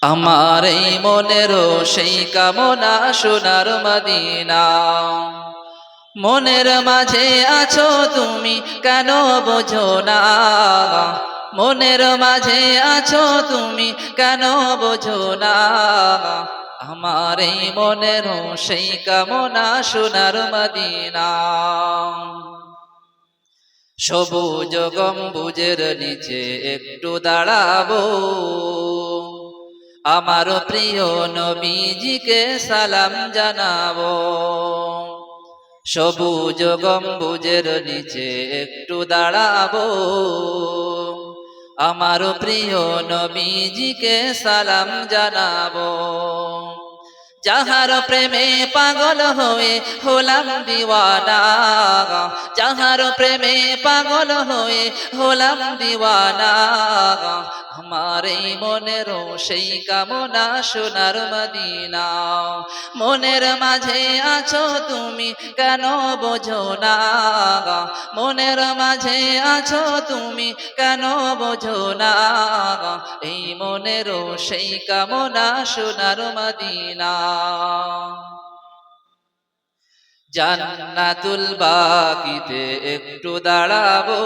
আমার এই মনেরও সেই কামনা সোনার মদিনা। মনের মাঝে আছো তুমি কেন বোঝো না, মনের মাঝে আছো তুমি কেন বোঝো না। আমার এই মনেরও সেই কামনা সোনার মদিনা। সবুজ গম্বুজের নিচে একটু দাঁড়াবো, আমার প্রিয় নবীজিকে সালাম জানাবো। সবুজ গম্বুজের নিচে একটু দাঁড়াবো, আমার প্রিয় নবীজিকে সালাম জানাবো। যাহার প্রেমে পাগল হয়ে হলাম দিওয়ানা, যাহার প্রেমে পাগল হয়ে হলাম দিওয়ানা। আমার এই মনেরও সেই কামনা সোনার মদিনা। মনের মাঝে আছো তুমি কেন বোঝো না, মনের মাঝে আছো তুমি কেন বোঝো না। এই মনেরও সেই কামনা সোনার মদিনা। জান্নাতুল বাকিতে একটু দাঁড়াবো,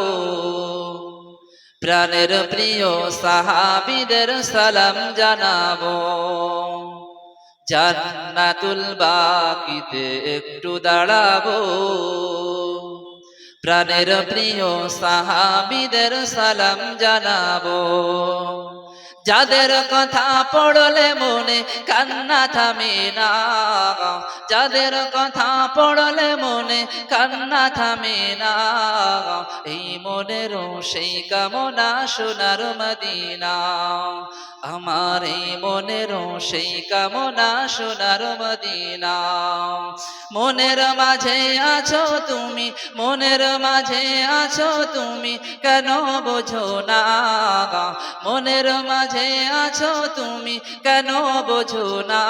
প্রাণের প্রিয় সাহাবীদের সালাম জানাবো। জান্নাতুল বাকিতে একটু দাঁড়াবো, প্রাণের প্রিয় সাহাবীদের সালাম জানাবো। যাদের কথা পড়লে মনে কান্না থামে না, যাদের কথা পড়লে মনে কান্না থামে না। এই মনেরও সেই কামনা সোনার মদিনা। আমার এই মনেরও সেই কামনা সোনার মদিনা। মনের মাঝে আছো তুমি, মনের মাঝে আছো তুমি কেন বোঝো না, মনের মাঝে আছো তুমি কেন বোঝো না।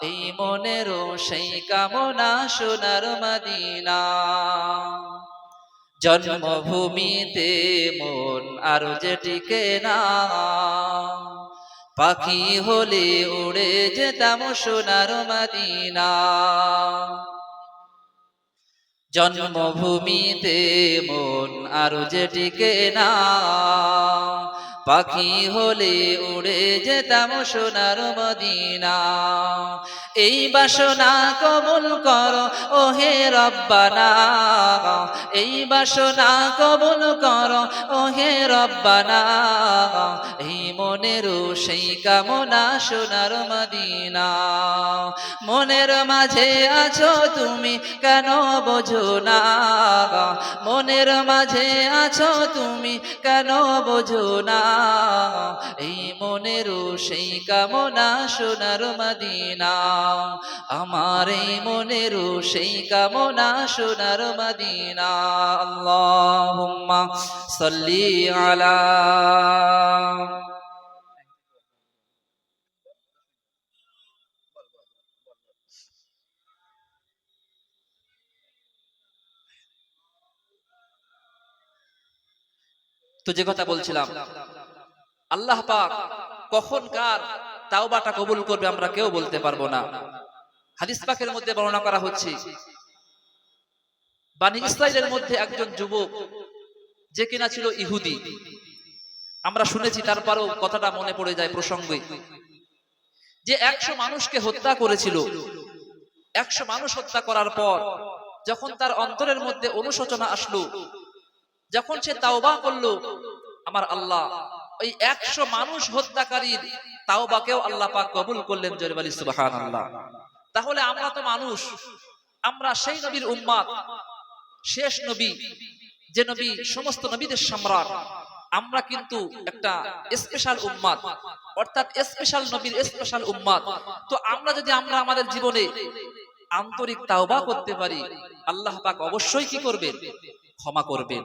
এই মনেরও সেই কামনা সোনার মদিনা। জন্মভূমিতে মন আর যে টিকে না, পাখি হলে উড়ে যেতাম সোনার মদিনা। জন্মভূমিতে মন আর যে টিকে না, পাখি হলে উড়ে যেতাম সোনার মদিনা। এই বাসনা কবুল করো ও হে রব্বানা, এই বাসনা কবুল করো ও হে রব্বানা। এই মনেরও সেই কামনা সোনার মদিনা। মনের মাঝে আছো তুমি কেন বোঝো না, মনের মাঝে আছো তুমি কেন বোঝো না। এই মনেরও সেই কামনা সোনার মদিনা। আমার এই মনেরও সেই কামনা সোনার মদিনা। আল্লাহুম্মা সাল্লি আলা। তো যে কথা বলছিলাম, আল্লাহ পাক কখন কার তাওবাটা কবুল করবে আমরা কেউ বলতে পারবো না। হাদিস পাকের মধ্যে বর্ণনা করা হচ্ছে, বনি ইসরাইলের মধ্যে একজন যুবক যে কিনা ছিল ইহুদি, আমরা শুনেছি তারপরেও কথাটা মনে পড়ে যায় প্রসঙ্গে, যে 100 মানুষকে হত্যা করেছিল। 100 মানুষ হত্যা করার পর যখন তার অন্তরের মধ্যে অনুশোচনা আসলো, যখন সে তাওবা করলো, আমার আল্লাহ ওই 100 মানুষ হত্যাকারীর তাওবাকেও আল্লাহ পাক কবুল করলেন। জোরে বলি সুবহানাল্লাহ। তাহলে আমরা তো মানুষ, আমরা সেই নবীর উম্মত, শেষ নবী, যে নবী সমস্ত নবীদের সম্রাট। আমরা কিন্তু একটা স্পেশাল উম্মত, অর্থাৎ স্পেশাল নবীর স্পেশাল উম্মত। তো আমরা যদি আমাদের জীবনে আন্তরিক তাওবা করতে পারি, আল্লাহ পাক অবশ্যই কি করবেন? ক্ষমা করবেন।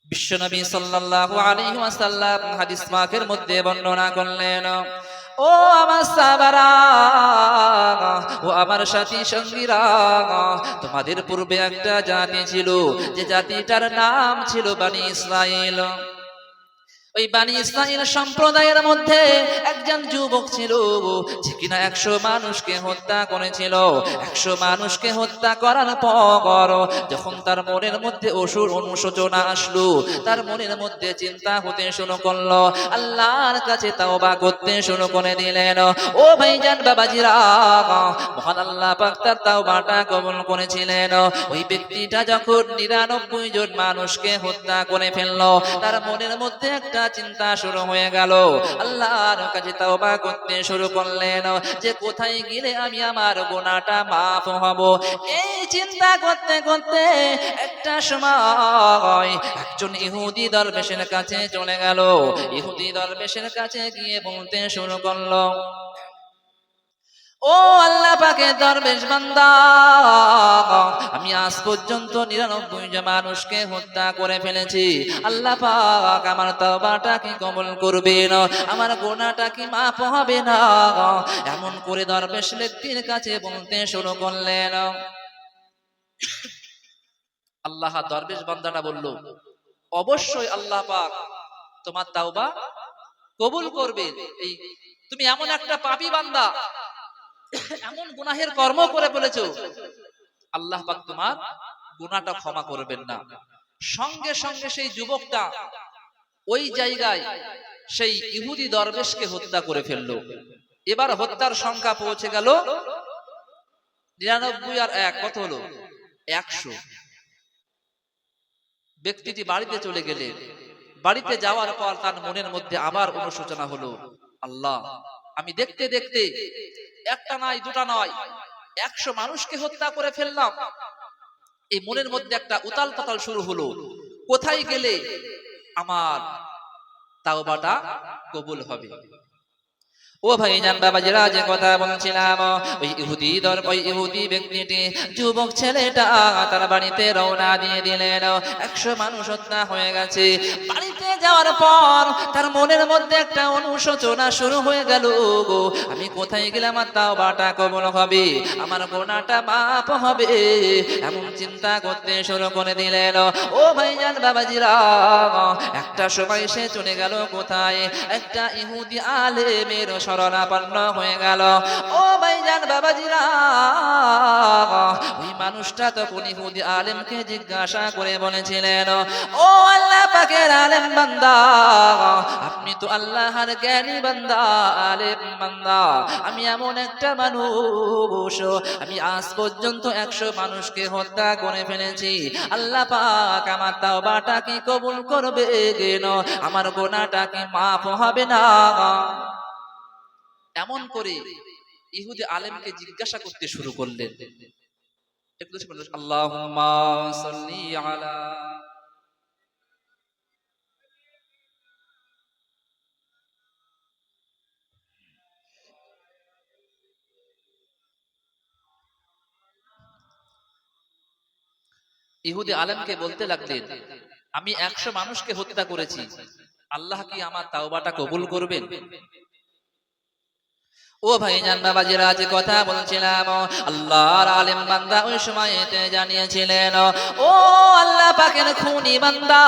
বিশ্বনবী সাল্লাল্লাহু আলাইহি ওয়াসাল্লাম হাদিস পাকের মধ্যে বর্ণনা করলেন, ও আমার সাহাবারা, ও আমার সাথী সঙ্গীরা, তোমাদের পূর্বে একটা জাতি ছিল, যে জাতিটার নাম ছিল বনি ইসরাইল। ওই বানি ইসরাইল সম্প্রদায়ের মধ্যে একজন যুবক ছিল যে কিনা 100 মানুষকে হত্যা করেছিল। 100 মানুষকে হত্যা করার পর যখন তার মনের মধ্যে অসুর অনুশোচনা আসলো, তার মনের মধ্যে চিন্তা হতে শুরু করলো, আল্লাহর কাছে তাওবা করতে শুরু করে দিলেন। ও ভাইজান বাবাজিরা, মহান আল্লাহ পাক তার তাওবাটা কবুল করেছিলেন। ওই ব্যক্তিটা যখন 99 জন মানুষকে হত্যা করে ফেললো, তার মনের মধ্যে একটা চিন্তা শুরু হয়ে গেল, আল্লাহর কাছে তাওবা করতে শুরু করলেন যে কোথায় গেলে আমি আমার গুনাহটা মাফ হব। এই চিন্তা করতে করতে একটা সময় একজন ইহুদি দরবেশের কাছে চলে গেল। ইহুদি দরবেশের কাছে গিয়ে বলতে শুরু করলো, ও আল্লাহ পাকের দরবেশ বান্দা, আমি আজ পর্যন্ত 99 জন মানুষকে হত্যা করে ফেলেছি। আল্লাহ পাক আমার তওবাটা কি কবুল করবেন? আমার গুনাহটা কি মাফ হবে না? এমন করে দরবেশ ব্যক্তির কাছে বলতে শুরু করলেন। আল্লাহ দরবেশ বান্দাটা বলল, অবশ্যই আল্লাহ পাক তোমার তাওবা কবুল করবেন। এই তুমি এমন একটা পাপী বান্দা, এমন গুনাহের কর্ম করে ফেলেছো, আল্লাহ পাক তোমার গুনাহটা ক্ষমা করবেন না। সঙ্গে সঙ্গে সেই যুবকটা ওই জায়গায় সেই ইহুদি দরবেশকে হত্যা করে ফেললো। এবার হত্যার সংখ্যা পৌঁছে গেল 99 আর 1 কত হলো? 100। ব্যক্তিটি বাড়িতে চলে গেলেন। বাড়িতে যাওয়ার পর তার মনের মধ্যে আবার অনুশোচনা হলো, আল্লাহ, আমি দেখতে দেখতে একটা নয় দুটা নয় 100 মানুষকে হত্যা করে ফেললাম। এই মনের মধ্যে একটা উতাল পাতাল শুরু হলো, কোথায় গেলে আমার তাওবাটা কবুল হবে। ও ভাইজান বাবাজিরা, যে কথা বলছিলাম, ওই ইহুদি ব্যক্তিটি যুবক ছেলেটা তার বাড়িতে রওনা দিয়ে দিলেন। 100 মানুষ হত্যা হয়ে গেছে। বাড়িতে যাওয়ার পর তার মনের মধ্যে একটা অনুশোচনা শুরু হয়ে গেল, আমি কোথায় গেলে আমার তাওবাটা কবুল হবে, আমার গুনাহটা মাফ হবে, এমন চিন্তা করতে শুরু করে দিলেন। ও ভাইজান বাবাজিরা, একটা সময় সে চলে গেল কোথায়? একটা ইহুদি আলেমের শরণাপন্ন হয়ে গেল। ও ভাইজান বাবাজিরা, ওই মানুষটা তখন ইহুদি আলেমকে জিজ্ঞাসা করে বলেছিলেন, ও আল্লাহ পাকের আলেম বান্দা, আপনি তো আল্লাহর জ্ঞানী বান্দা, আলেম বান্দা, আমি এমন একটা মানুষ, আমি আজ পর্যন্ত 100 মানুষকে হত্যা করে ফেলেছি। আল্লাহ পাক আমার তাওবাটা কি কবুল করবে কেন? আমার গুনাহটা কি মাফ হবে না? এমন করে ইহুদি আলেমকে জিজ্ঞাসা করতে শুরু করলেন। একটু বলুন, আল্লাহুম্মা সাল্লি আলা। ইহুদি আলেমকে বলতে লাগলেন, আমি 100 মানুষকে হত্যা করেছি, আল্লাহ কি আমার তাওবাটা কবুল করবেন? ও ভাইজান বাবাজিরা, যে কথা বলছিলাম, আল্লাহর আলেম বান্দা ওই সময়তে জানিয়েছিলেন, ও আল্লাহ পাকের খুনি বান্দা,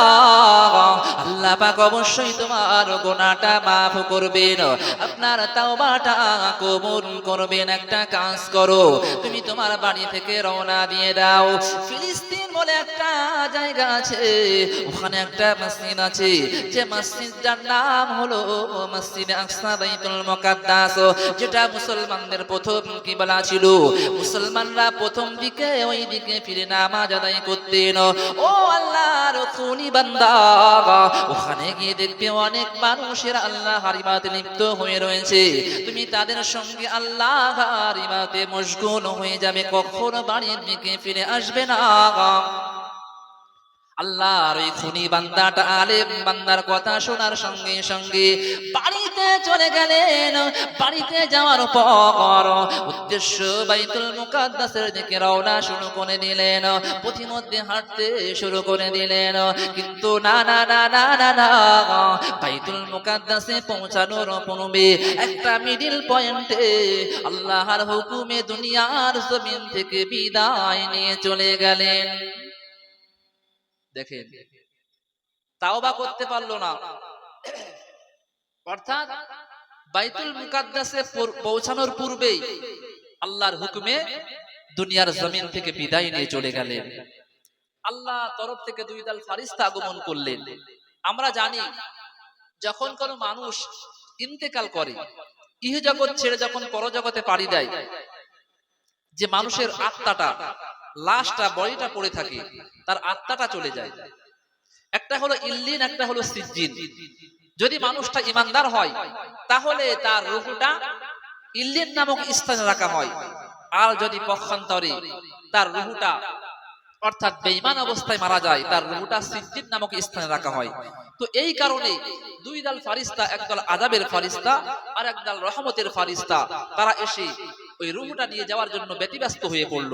আল্লাহ পাক অবশ্যই তোমার গুনাহটা মাফ করবেন, আপনার তাওবাটা কবুল করবেন। একটা কাজ করো, তুমি তোমার বাড়ি থেকে রওনা দিয়ে দাও। ফিলিস্তিন বলে একটা জায়গা আছে, ওখানে একটা মসজিদ আছে, যে মসজিদটার নাম হলো মসজিদে আকসা বাইতুল মুকাদ্দাস, যেটা মুসলমানদের প্রথম কিবলা ছিল। মুসলমানরা প্রথম দিকে ওই দিকে ফিরে নামাজ আদায় করতেন। ও আল্লাহর খুনি বান্দা, ওখানে গিয়ে দেখবে অনেক মানুষের আল্লাহর ইবাদতে লিপ্ত হয়ে রয়েছে। তুমি তাদের সঙ্গে আল্লাহর ইবাদতে মশগুল হয়ে যাবে, কখনো বাড়ির দিকে ফিরে আসবে না। আল্লাহর ওই খুনি বান্দাটা আলেম বান্দার কথা শোনার সঙ্গে সঙ্গে বাড়িতে চলে গেলেন। বাড়িতে যাওয়ার পর উদ্দেশ্য বাইতুল মুকাদ্দাসের দিকে রওনা শুরু করে দিলেন। পথিমধ্যে হাঁটতে শুরু করে দিলেন, কিন্তু না না না না না না, বাইতুল মুকাদ্দাসে পৌঁছানোর পূর্বে একটা মিডিল পয়েন্টে আল্লাহর হুকুমে দুনিয়ার জমিন থেকে বিদায় নিয়ে চলে গেলেন। দেখেন, তাওবা করতে পারলো না, অর্থাৎ বাইতুল মুকাদ্দাসে পৌঁছানোর পূর্বেই আল্লাহর হুকুমে দুনিয়ার জমিন থেকে বিদায় নিয়ে চলে গেলেন। আল্লাহ তরফ থেকে দুই দল ফারিস্তা আগমন করলেন। আমরা জানি যখন কোনো মানুষ ইন্তেকাল করে, ইহ জগৎ ছেড়ে যখন পরজগতে পাড়ি দেয়, যে মানুষের আত্মাটা, লাশটা, বডিটা পড়ে থাকে, তার আত্মাটা চলে যায়। একটা হলো ইল্লিন, একটা হলো সিজ্জিন। যদি মানুষটা ইমানদার হয় তাহলে তার রূহটা ইল্লিন নামক স্থানে রাখা হয়, আর যদি পক্ষান্তরে তার রূহটা অর্থাৎ বেঈমান অবস্থায় মারা যায়, তার রূহটা সিজ্জিন নামক স্থানে রাখা হয়। তো এই কারণে দুই দল ফারিস্তা, একদল আযাবের ফারিস্তা আর একদল রহমতের ফারিস্তা, তারা এসে ওই রূহটা নিয়ে যাওয়ার জন্য ব্যতিব্যস্ত হয়ে পড়ল।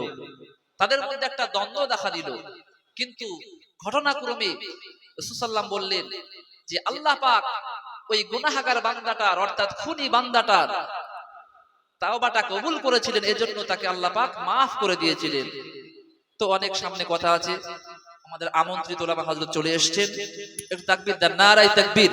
তাদের মধ্যে একটা দ্বন্দ্ব দেখা দিল। কিন্তু ঘটনাক্রমে রাসূল সাল্লাল্লাহু আলাইহি ওয়াসাল্লাম বললেন যে আল্লাহ পাক ওই গুনাহগার বান্দাটার অর্থাৎ খুনি বান্দাটার তাওবাটা কবুল করেছিলেন, এজন্য তাকে আল্লাহ পাক মাফ করে দিয়েছিলেন। তো অনেক সামনে কথা আছে, আমাদের আমন্ত্রিত ওলামা হযরত চলে এসেছেন, একটু তাকবীর দেন, নারায়ে তাকবীর।